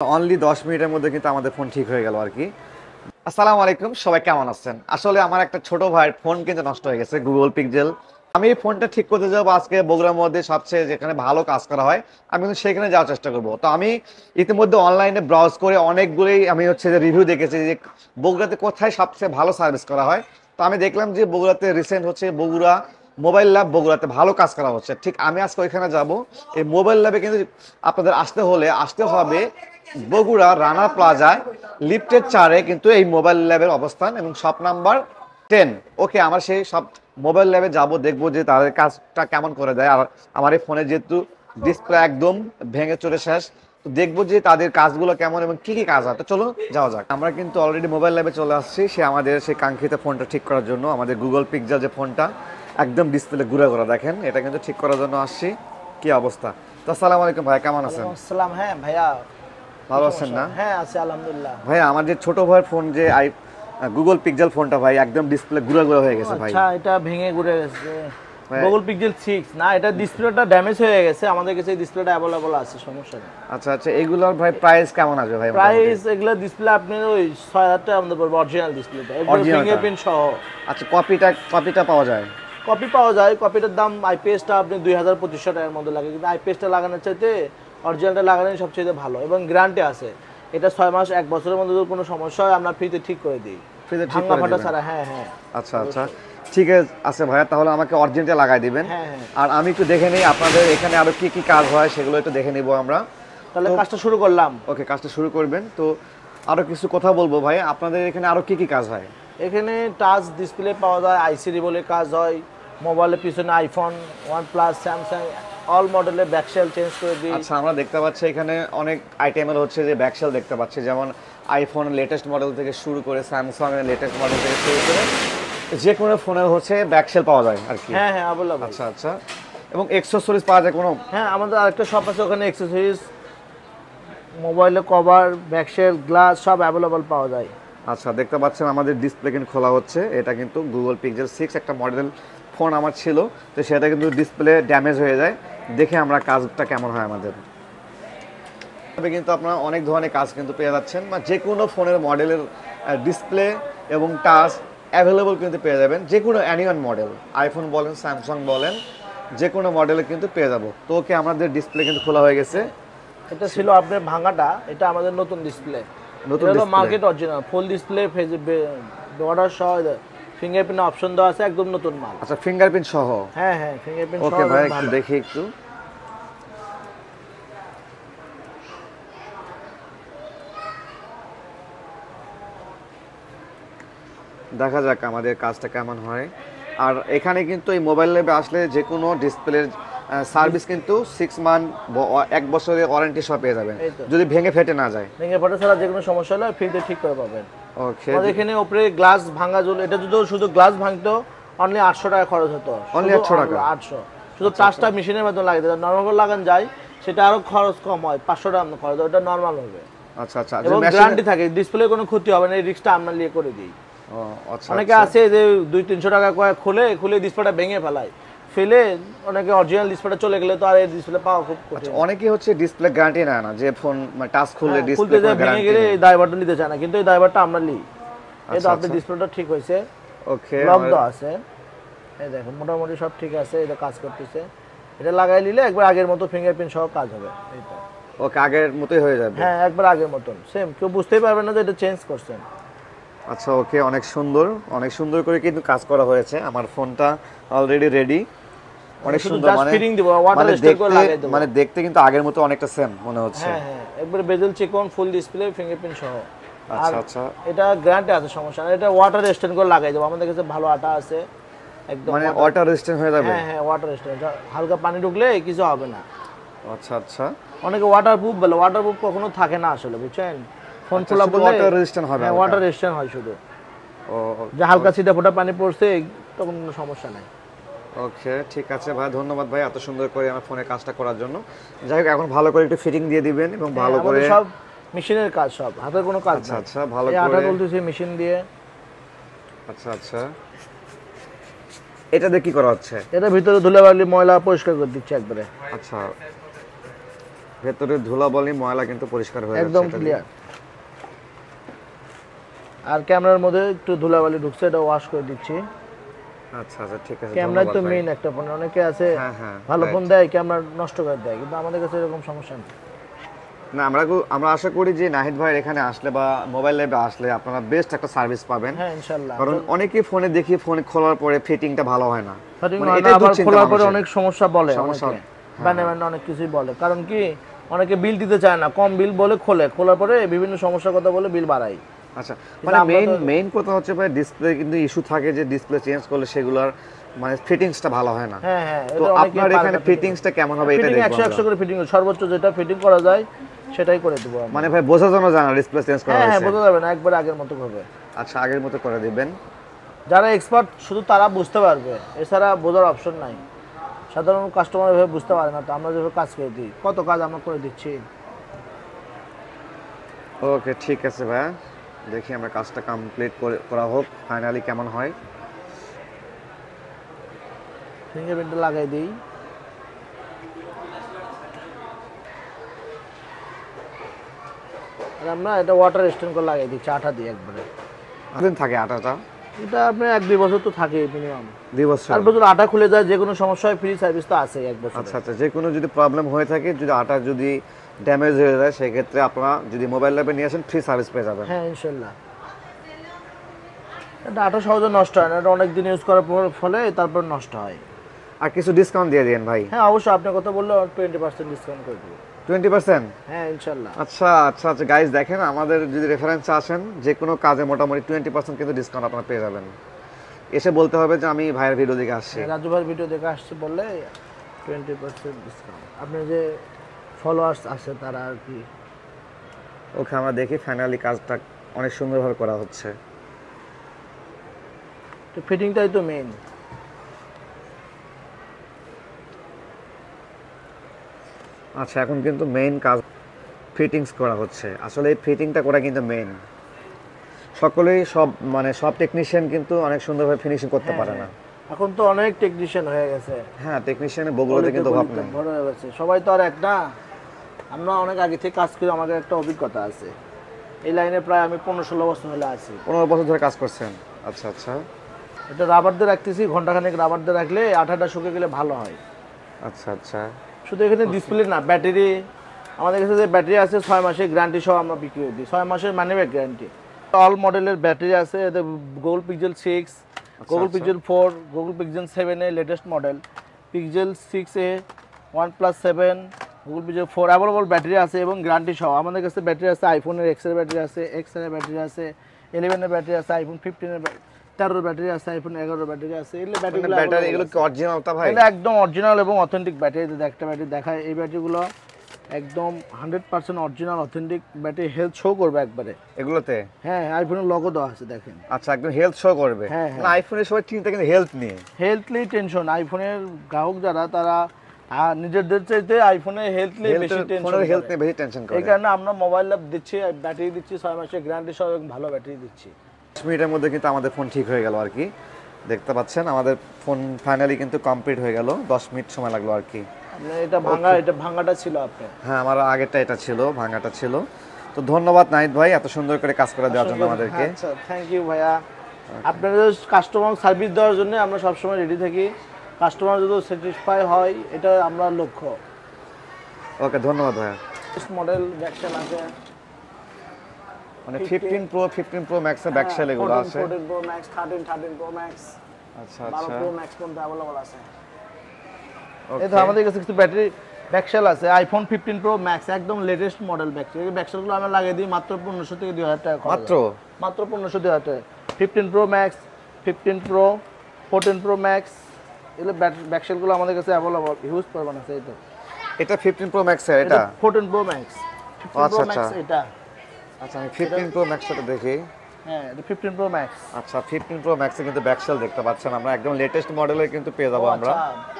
Only 10 মিনিটের মধ্যে কিন্তু আমাদের ফোন ঠিক হয়ে গেল আর কি। আসসালামু আলাইকুম, সবাই কেমন আছেন? আসলে আমার একটা ছোট ভাইয়ের ফোন কিন্তু নষ্ট হয়ে গেছে, গুগল পিক্সেল। আমি এই ফোনটা ঠিক করতে যাবো আজকে বগুড়ার মধ্যে সবচেয়ে যেখানে ভালো কাজ করা হয়, আমি কিন্তু সেখানে যাওয়ার চেষ্টা করব। তো আমি ইতিমধ্যে অনলাইনে ব্রাউজ করে অনেকগুলোই আমি হচ্ছে যে রিভিউ দেখেছি যে বগুড়াতে কোথায় সবচেয়ে ভালো সার্ভিস করা হয়। তো আমি দেখলাম যে বগুড়াতে রিসেন্ট হচ্ছে বগুড়া মোবাইল ল্যাব, বগুড়াতে ভালো কাজ করা হচ্ছে। ঠিক আমি আজকে ওইখানে যাব। এই মোবাইল ল্যাবে কিন্তু আপনাদের আসতে হবে বগুড়া রানা প্লাজায় লিফটের 4-এ কিন্তু এই মোবাইল ল্যাবের অবস্থান এবং শপ নাম্বার 10। ওকে, আমার সেই সব মোবাইল ল্যাবে যাব, দেখবো যে তাদের কাজটা কেমন করে দেয়। আর আমার এই ফোনে যেহেতু ডিসপ্লে একদম ভেঙে চলে শেষ, তো দেখবো যে তাদের কাজগুলো কেমন এবং কি কি কাজ হয়। তো চলো যাওয়া যাক। আমরা কিন্তু অলরেডি মোবাইল ল্যাবে চলে আসছি, সে আমাদের সেই কাঙ্ক্ষিত ফোনটা ঠিক করার জন্য। আমাদের গুগল পিক্সেল যে ফোনটা একদম ডিসপ্লে ঘুরে ঘোরা, দেখেন এটা কিন্তু ঠিক করার জন্য আসছি। কি অবস্থা? তো আসসালামু আলাইকুম ভাই, কেমন আছেন? আসসালাম। হ্যাঁ ভাইয়া, ভালো আছেন না? হ্যাঁ আছি আলহামদুলিল্লাহ। ভাই আমার যে ছোট ভাইয়ের ফোন, যে গুগল পিক্সেল ফোনটা ভাই একদম ডিসপ্লে ঘুরে ঘুরে হয়ে গেছে ভাই। আচ্ছা, এটা ভেঙে ঘুরে গেছে ভাই, গুগল পিক্সেল 6 না, এটা ডিসপ্লেটা ড্যামেজ হয়ে গেছে। আমাদের কাছে এই ডিসপ্লেটা अवेलेबल আছে, সমস্যা নেই। আচ্ছা আচ্ছা, এগুলোর ভাই প্রাইস কেমন আসবে ভাই? প্রাইস এগুলা ডিসপ্লে আপনি ওই 6000 টাকা আমাদের পড়বে, অরিজিনাল ডিসপ্লেটা একবার ফিঙ্গারপ্রিন্ট সহ। আচ্ছা, কপিটা পাওয়া যায়? কপি পাওয়া যায়, কপিটার দাম আইপিএসটা আপনি 2200-2500 টাকার মধ্যে লাগে, কিন্তু আইপিএসটা লাগানোর চাইতে অরিজিনালটা লাগানোই সবচেয়ে ভালো এবং গ্যারান্টি আছে। এটা 6 মাস 1 বছরের মধ্যে যদি কোনো সমস্যা হয় আমরা ফ্রিতে ঠিক করে দিই, ফ্রিতে ঠিক ভাঙা করে ফাটা দিবেন? ছাড়া। হ্যাঁ হ্যাঁ। আচ্ছা আচ্ছা, ঠিক আছে ভাইয়া, তাহলে আমাকে অরিজিনালটা লাগাই দিবেন। হ্যাঁ হ্যাঁ। আর আমি একটু দেখে নেই আপনাদের এখানে আরো কি কি কাজ হয়, সেগুলো একটু দেখে নিব আমরা। তাহলে কাজটা শুরু করলাম। ওকে, কাজটা শুরু করবেন। তো আরো কিছু কথা বলবো ভাই, আপনাদের এখানে আরো কি কি কাজ হয়? এখানে টাচ ডিসপ্লে পাওয়া যায়, আইসি বলে কাজ হয়, মোবাইলের পিছনে আইফোন, OnePlus, স্যামসাং অল মডেলের ব্যাকশেল চেঞ্জ করে দিই। আচ্ছা, আমরা দেখতে পাচ্ছি এখানে অনেক আইটেমের হচ্ছে যে ব্যাকশেল দেখতে পাচ্ছি, যেমন আইফোন লেটেস্ট মডেল থেকে শুরু করে স্যামসাং এর লেটেস্ট মডেল থেকে শুরু করে যে কোনো ফোনের হচ্ছে ব্যাকশেল পাওয়া যায় আর কি। হ্যাঁ হ্যাঁ अवेलेबल। আচ্ছা আচ্ছা, এবং এক্সেসরিজ পাওয়া যায় কোনো? হ্যাঁ, আমাদের আরেকটা শপ আছে, ওখানে অ্যাকসেসরিজ, মোবাইলের কভার, ব্যাকশেল, গ্লাস সব अवेलेबल পাওয়া যায়। আচ্ছা, দেখতে পাচ্ছেন আমাদের ডিসপ্লে কিন্তু খোলা হচ্ছে। এটা কিন্তু গুগল পিক্সেল 6 একটা মডেল ফোন আমার ছিল, তো সেটা কিন্তু ডিসপ্লে ড্যামেজ হয়ে যায়। দেখে আমরা কাজটা কেমন হয় আমাদের। তবে কিন্তু আপনারা অনেক ধরনের কাজ কিন্তু পেয়ে যাচ্ছেন, বা যে কোনো ফোনের মডেলের ডিসপ্লে এবং টাচ অ্যাভেলেবল কিন্তু পেয়ে যাবেন। যে কোনো অ্যানিওয়ান মডেল, আইফোন বলেন, স্যামসাং বলেন, যে কোনো মডেলে কিন্তু পেয়ে যাবো। তো ওকে, আমাদের ডিসপ্লে কিন্তু খোলা হয়ে গেছে। এটা ছিল আপনার ভাঙাটা, এটা আমাদের নতুন ডিসপ্লে। নতুন এটা হলো display? Market original full display, border সহ, ফিঙ্গারপ্রিন্ট অপশন দেওয়া আছে, একদম নতুন মাল। আচ্ছা, ফিঙ্গারপ্রিন্ট সহ? হ্যাঁ হ্যাঁ, ফিঙ্গারপ্রিন্ট সহ। ওকে ভাই, একটু দেখি একটু। দেখা যাক আমাদের কাজটা কেমন হয়। আর এখানে কিন্তু এই মোবাইল ল্যাবে আসলে যে কোনো ডিসপ্লের সার্ভিস কিন্তু 6 মান্থ 1 বছরের ওয়ারেন্টি সহ পেয়ে যাবেন, যদি ভেঙে ফেটে না যায়। ভেঙে ফটো ছাড়া যে কোনো সমস্যা হলে ফ্রিতে ঠিক করে পাবেন। ওকে, আমাদের এখানে উপরে গ্লাস ভাঙা জল, এটা যদি শুধু গ্লাস ভাঙতো অনলি 800 টাকা খরচ হতো। অনলি 800 টাকা? 800 শুধু টাচটা মেশিনের মাধ্যমে লাগিয়ে দেয়, নরমাল লাগান যায় সেটা আরো খরচ কম হয়, 500 টাকা খরচ হয়, ওটা নরমাল হবে। আচ্ছা আচ্ছা, এবং গ্যারান্টি থাকে, ডিসপ্লে কোনো ক্ষতি হবে না, এই রিস্কটা আমরা নিয়ে করে দিই। ও আচ্ছা, অনেকে আছে যে 200-300 টাকা খুলে ডিসপ্লেটা ভেঙে ফেলে অনেকে অরিজিনাল ডিসপ্লেটা চলে গেলে তো আর এই ডিসপ্লে পাওয়া খুব কঠিন। অনেকে হচ্ছে ডিসপ্লে গ্যারান্টি নেয় না, যে ফোন টাচ খুললে ডিসপ্লে খুলতে যায় ভেঙে গেলে এই দায়ভারটা নিতে চায় না, কিন্তু এই দায়ভারটা আমরা নিই। এই তো আপনার ডিসপ্লেটা ঠিক হয়েছে, ওকে, লক দেওয়া আছে, এই দেখুন মোটামুটি সব ঠিক আছে, এটা কাজ করতেছে। এটা লাগাই নিলে একবার আগের মতো ফিঙ্গারপ্রিন্ট সহ কাজ হবে। এইটা ওকে, আগের মতোই হয়ে যাবে? হ্যাঁ, একবার আগের মতন সেম, কেউ বুঝতেই পারবে না যে এটা চেঞ্জ করছেন। আচ্ছা ওকে, অনেক সুন্দর করে কিন্তু কাজ করা হয়েছে। আমার ফোনটা অলরেডি রেডি, অনেক সুন্দর। জাস্ট ফিটিং দিব, ওয়াটার স্টেক করে লাগাই দেব। মানে দেখতে কিন্তু আগের মতো অনেকটা সেম মনে হচ্ছে। হ্যাঁ হ্যাঁ, একবার বেজেল চিকন, ফুল ডিসপ্লে, ফিঙ্গারপ্রিন্ট সহ। আচ্ছা আচ্ছা, এটা গ্যারান্টি আছে, সমস্যা না। এটা ওয়াটার রেজিস্ট্যান্ট করে লাগাই দেব, আমাদের কাছে ভালো আটা আছে একদম। মানে ওয়াটার রেজিস্ট্যান্ট হয়ে যাবে? হ্যাঁ হ্যাঁ, ওয়াটার রেজিস্ট্যান্ট, হালকা পানি ঢুকলে কিছু হবে না। আচ্ছা আচ্ছা, অনেকে ওয়াটারপ্রুফ বলে, ওয়াটারপ্রুফ কখনো থাকে না আসলে, বুঝছেন? ফোন খোলা বলে ওয়াটার রেজিস্ট্যান্ট হবে? হ্যাঁ, ওয়াটার রেজিস্ট্যান্ট হয় শুধু। ও, যে হালকা ছিটা ফোটা পানি পড়ছে তখন কোনো সমস্যা নাই। ওকে, ঠিক আছে ভাই, ধন্যবাদ ভাই এত সুন্দর করে আমার ফোনে কাজটা করার জন্য। যাই হোক, এখন ভালো করে একটু ফিটিং দিয়ে দিবেন এবং ভালো করে। সব মেশিনের কাজ, সব হাতের কোনো কাজ আচ্ছা না। আচ্ছা, ভালো এই করে আটা বলতেছি মেশিন দিয়ে। আচ্ছা আচ্ছা, এটা দিয়ে কি করা হচ্ছে? এটা ভিতরে ধুলাবালি ময়লা পরিষ্কার করে দিচ্ছে একবারে। আচ্ছা, ভেতরে ধুলাবালি ময়লা কিন্তু পরিষ্কার হয়ে যাচ্ছে একদম এটা দিয়ে। ক্লিয়ার। আর ক্যামেরার মধ্যে একটু ধুলাবালি ঢুকছে, এটা ওয়াশ করে দিচ্ছি। আচ্ছা আচ্ছা ঠিক আছে, ক্যামেরাই ধন্যবাদ তো ভাই। মেইন একটা ফোন, অনেকে আছে হ্যাঁ হ্যাঁ ভালো right। ফোন দেয় ক্যামেরা নষ্ট করে দেয়, কিন্তু আমাদের কাছে এরকম সমস্যা নেই। না আমরা আশা করি যে নাহিদ ভাইয়ের এখানে আসলে বা মোবাইল ল্যাবে আসলে আপনারা বেস্ট একটা সার্ভিস পাবেন। হ্যাঁ ইনশাআল্লাহ। কারণ অনেকেই ফোনে দেখি ফোন খোলার পরে ফিটিংটা ভালো হয় না, সঠিক মানে হয় না, এটাই আবার দুশ্চিন্তা খোলার পরে মানুষের। অনেক সমস্যা বলে, সমস্যা, অনেকে হ্যাঁ, বানে বানে অনেক কিছুই বলে। কারণ কি অনেকে বিল দিতে চায় না, কম বিল বলে খোলার পরে বিভিন্ন সমস্যার কথা বলে বিল বাড়ায়। আচ্ছা কিন্তু মানে আমরা তো মেইন কথা হচ্ছে ভাই ডিসপ্লে কিন্তু ইস্যু থাকে, যে ডিসপ্লে চেঞ্জ করলে সেগুলোর মানে ফিটিংসটা ভালো হয় না। হ্যাঁ হ্যাঁ, তো এটা অনেকে আপনার এখানে ফিটিংসটা কেমন হবে এটা ফিটিং দেখবো 100 আমরা। করে ফিটিং, সর্বোচ্চ যেটা ফিটিং করা যায় সেটাই করে দেবো আমরা। মানে ভাই বোঝার জন্য জানা ডিসপ্লে চেঞ্জ করা হ্যাঁ হ্যাঁ, হয়েছে। বোঝা যাবে না, একবার আগের মতো হবে। আচ্ছা আগের মতো করে দিবেন। যারা এক্সপার্ট শুধু তারা বুঝতে পারবে, এছাড়া বোঝার অপশন নাই। সাধারণ কাস্টমার এভাবে বুঝতে পারে না, তো আমরা যেভাবে কাজ করে দিই, কত কাজ আমরা করে দিচ্ছি। ওকে ঠিক আছে ভাই, দেখি আমরা কাজটা কমপ্লিট করা হোক, ফাইনালি কেমন হয়। ফিঙ্গারপ্রিন্টটা লাগাই দিই। আর আমরা এটা ওয়াটার স্টেন করে লাগাই দিচ্ছি, আঠা দিয়ে একবারে। কতদিন থাকে আটাটা? এটা আপনার 1-2 বছর তো থাকে মিনিমাম। 2 বছর। 8 বছর আঠা খুলে যায়, যে কোনো সমস্যা হয় ফ্রি সার্ভিস তো আছে 1 বছর। আচ্ছা আচ্ছা, যে কোনো যদি প্রবলেম হয়ে থাকে, যদি আটা যদি ড্যামেজ হয়ে যায়, সেক্ষেত্রে আপনারা যদি মোবাইল ল্যাবে নিয়ে আসেন ফ্রি সার্ভিস পেয়ে যাবেন। হ্যাঁ ইনশাল্লাহ। এটা আঠা সহজে নষ্ট হয় না, এটা অনেক দিন ইউজ করার ফলে তারপর নষ্ট হয়। আর কিছু ডিসকাউন্ট দিয়ে দিন ভাই। হ্যাঁ অবশ্যই, আপনার কথা বললে 20% ডিসকাউন্ট করে দেবো। 20%? হ্যাঁ ইনশাল্লাহ। আচ্ছা আচ্ছা আচ্ছা গাইস, দেখেন আমাদের যদি রেফারেন্সে আসেন যে কোনো কাজে মোটামুটি 20% কিন্তু ডিসকাউন্ট আপনারা পেয়ে যাবেন। এসে বলতে হবে যে আমি ভাইয়ের ভিডিও দেখে আসছি। রাজু ভাইয়ের ভিডিও দেখে আসছি বললে 20% ডিসকাউন্ট। আপনার যে ফলোয়ার্স আছে তারা আর কি। ওকে আমরা দেখি ফাইনালি কাজটা অনেক সুন্দরভাবে করা হচ্ছে। তো ফিটিংটাই তো মেইন। আচ্ছা এখন কিন্তু মেইন কাজ ফিটিংস করা হচ্ছে। আসলে এই ফিটিংটা করা কিন্তু মেইন। সকলেই সব টেকনিশিয়ান কিন্তু অনেক সুন্দরভাবে ফিনিশিং করতে পারে না। এখন তো অনেক টেকনিশিয়ান হয়ে গেছে, হ্যাঁ টেকনিশিয়ানের বগুড়াতে কিন্তু অভাব নেই। বড় হয়ে গেছে, সবাই তো আর এক না। আমরা অনেক আগে থেকে কাজ করি, আমাদের একটা অভিজ্ঞতা আছে। এই লাইনে প্রায় আমি 15-16 বছর হলে আছি। 15 বছর ধরে কাজ করছেন? আচ্ছা আচ্ছা এটা রাবার দিয়ে রাখতেছি, ঘন্টাখানেক রাবার দিয়ে রাখলে আঠাটা শুকিয়ে গেলে ভালো হয়। আচ্ছা আচ্ছা শুধু এখানে ডিসপ্লে না, ব্যাটারি, আমাদের কাছে যে ব্যাটারি আছে 6 মাসের গ্যারান্টি সহ আমরা বিক্রি করে দিই। 6 মাসের মানি ব্যাক গ্যারান্টি। অল মডেলের ব্যাটারি আছে, এতে Google Pixel 6, Google Pixel 4, Google Pixel 7 a latest model, Pixel 6a, OnePlus 7, Google Pixel 4 available battery আছে এবং গ্যারান্টি সহ। আমাদের কাছে ব্যাটারি আছে আইফোনের X এর ব্যাটারি আছে, X এর ব্যাটারি আছে, 11 এর ব্যাটারি আছে, আইফোন 15 এর 13 ব্যাটারি আছে, আইফোন 11 ব্যাটারি আছে। এগুলো ব্যাটারি এগুলো কি অরিজিনালটা ভাই? এটা একদম অরিজিনাল এবং অথেন্টিক ব্যাটারি। একটা ব্যাটারি দেখায়, এই ব্যাটারিগুলো একদম 100% original authentic battery, health show করবে একবারে এগুলোতে? হ্যাঁ, আইফোনের লোগো দেওয়া আছে দেখেন। আচ্ছা একদম হেলথ শো করবে? হ্যাঁ, হ্যাঁ। না আইফোনের সবাই চিন্তা কিন্তু হেলথ নিয়ে। হেলথলি টেনশন, আইফোনের গ্রাহক যারা তারা নিজেদের চাইতে আইফোনের হেলথলি বেশি টেনশন, ফোনের হেলথ নিয়ে বেশি টেনশন করে। এই কারণে আমরা মোবাইল ল্যাব দিচ্ছি, ব্যাটারি দিচ্ছি 6 মাসের গ্যারান্টি সহ এবং ভালো ব্যাটারি দিচ্ছি। 10 মিনিটের মধ্যে কিন্তু আমাদের ফোন ঠিক হয়ে গেল আর কি। দেখতে পাচ্ছেন আমাদের ফোন ফাইনালি কিন্তু কমপ্লিট হয়ে গেল। 10 মিনিট সময় লাগলো আর কি। এটা ভাঙাটা ছিল আপনার? হ্যাঁ আমার আগেরটা এটা ছিল, ভাঙাটা ছিল। তো ধন্যবাদ নাহিদ ভাই এত সুন্দর করে কাজ করে দেওয়ার জন্য আমাদেরকে। আচ্ছা থ্যাংক ইউ ভাইয়া। আপনাদের কাস্টমার সার্ভিস দেওয়ার জন্য আমরা সবসময় রেডি থাকি। কাস্টমার যদি স্যাটিসফাই হয়, এটা আমরা লক্ষ্য। ওকে ধন্যবাদ ভাইয়া। মডেল ব্যাকসেল আছে, মানে 15 Pro Max এর ব্যাক সেল এগুলো আছে। 14 Pro Max, 13 Pro Max, আচ্ছা 12 আচ্ছা Pro Max পর্যন্ত अवेलेबल আছে। ওকে। এই তো আমাদের কাছে কিছু ব্যাটারি ব্যাকসেল আছে, আইফোন 15 Pro Max একদম লেটেস্ট মডেল ব্যাকসেল। এই ব্যাকসেলগুলো আমরা লাগিয়ে দিই মাত্র 1500 থেকে 2000 টাকা খরচ। মাত্র 1500-2000 টাকা। 15 Pro Max, 15 Pro, 14 Pro Max, এগুলো ব্যাকসেলগুলো আমাদের কাছে अवेलेबल হিউজ পরিমাণ আছে। এই তো এটা 15 Pro Max এর এটা? 14 Pro Max, 15 আচ্ছা Pro Max আচ্ছা এটা। আচ্ছা আমি 15 Pro Max টা দেখি। হ্যাঁ এটা 15 Pro Max। আচ্ছা 15 Pro Max এ কিন্তু ব্যাক সেল দেখতে পাচ্ছেন আমরা, একদম লেটেস্ট মডেলের কিন্তু পেয়ে যাবো আমরা। আচ্ছা